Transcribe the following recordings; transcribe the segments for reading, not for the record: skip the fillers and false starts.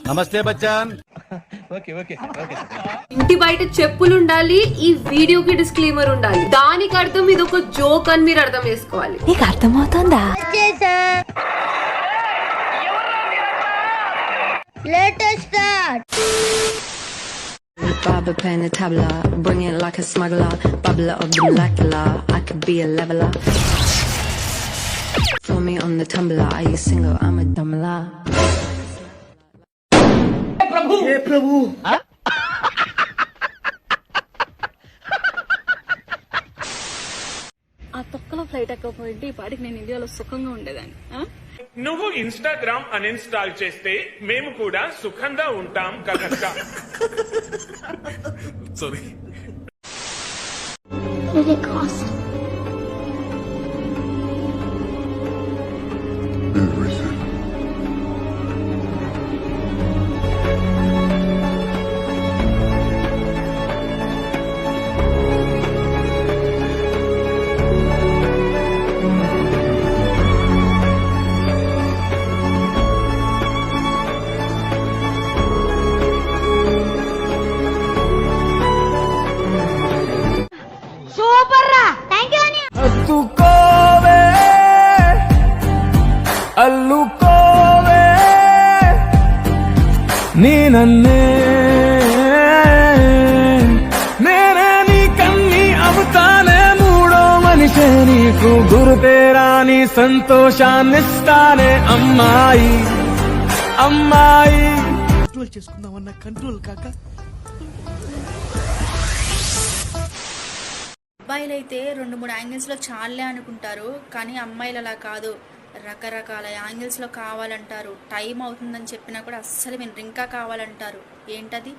నమస్తే బచ్చాన్. ఇంటి బయట చెప్పులు ఉండాలి, ఈ వీడియోకి డిస్క్లైమర్ ఉండాలి. దానికి అర్థం ఇది ఒక జోక్ అని మీరు అర్థం చేసుకోవాలి. నీకు అర్థమవుతుందా? Baba playing the tabla, bring it like a smuggler, bubbler of the molecular. I could be a leveler. Throw me on the tumbler. Are you single? I'm a dumbler. Hey Prabhu. ఆ తొక్కలో flight ఎక్కకపోయింటే ఈ పాటికి నేను ఇండియాలో సుఖంగా ఉండేదాన్ని. నువ్వు Instagram uninstall చేస్తే మేము కూడా సుఖంగా ఉంటాం కనుక. సారీ. హత్తుకోవే అల్లుకోవే నీ నన్నే నేనే నీ కన్ని అవుతానే మూడో మనిషే నీకు గురుతేరా నీ సంతోషాన్నిస్తానే అమ్మాయి అమ్మాయి. కంట్రోల్ చేసుకుందామన్న కంట్రోల్ కాక అబ్బాయిలైతే 2-3 యాంగిల్స్ లో చాలే అనుకుంటారు, కానీ అమ్మాయిలు అలా కాదు, రకరకాల యాంగిల్స్ లో కావాలంటారు. టైం అవుతుందని చెప్పినా కూడా అస్సలు వినరు, ఇంకా కావాలంటారు. ఏంటది?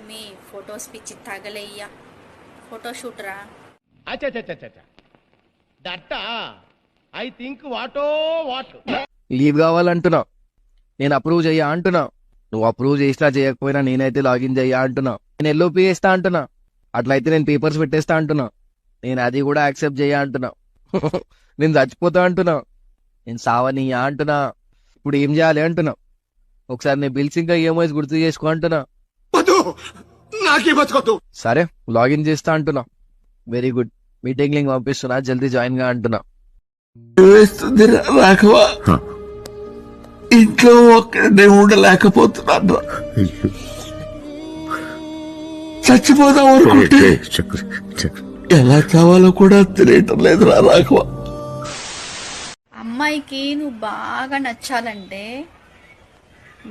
మీ ఫొటోస్ పిచ్చి తగలయ్యా. ఫోటో షూట్ రా. ఐ థింక్ వాటో వాట్ లీవ్ కావాలంటున్నావు, నేను అప్రూవ్ చెయ్యా అంటున్నా. నువ్వు అప్రూవ్ చేసినా చేయకపోయినా నేనైతే లాగిన్ చెయ్యా అంటున్నా. నేను ఎల్ఓపి చేస్తా అంటున్నా, అట్లయితే నేను పేపర్స్ పెట్టేస్తా అంటున్నా. నేను అది కూడా యాక్సెప్ట్ చెయ్యా అంటున్నా. నేను చచ్చిపోతా అంటున్నా, నేను సావనీయా అంటున్నా. ఇప్పుడు ఏం చేయాలి అంటున్నా. ఒకసారి నేను బిల్స్ ఇంకా ఈఎంఐస్ గుర్తు చేసుకో అంటున్నా. సరే లాగిన్ చేస్తా అంటున్నా. వెరీ గుడ్, మీటింగ్ లింక్ పంపిస్తున్నా, జల్దీ జాయిన్ గా అంటున్నా. ఇంట్లో ఒక్కడే ఉండలేకపోతున్నాను. చచ్చిపోదాం అనుకుంటే ఎలా చావాలో కూడా తెలియటం లేదు రాఘవ. అమ్మాయికి నువ్వు బాగా నచ్చాలంటే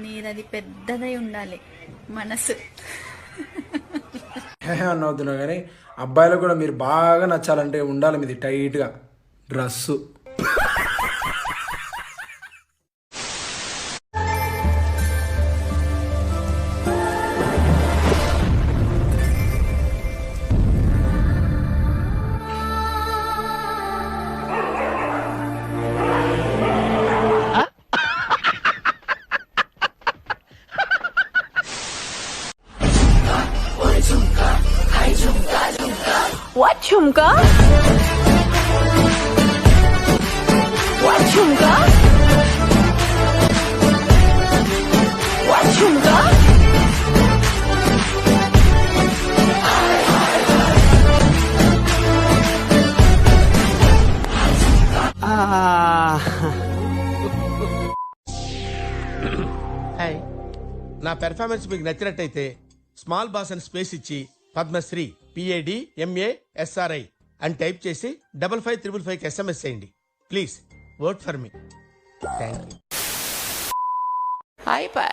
నీదది పెద్దదై ఉండాలి మనసు. అన్నవుతున్నా కానీ అబ్బాయిలు కూడా మీరు బాగా నచ్చాలంటే ఉండాలి మీది టైట్ గా dress. What chumka? What chumka? What chumka? Hi, నా పెర్ఫార్మెన్స్ మీకు నచ్చినట్టయితే స్మాల్ బాస్ అని స్పేస్ ఇచ్చి పద్మశ్రీ PADMASRI అని టైప్ చేసి 55555 SMS చేయండి. Please vote for me. Thank you. Hi, bye.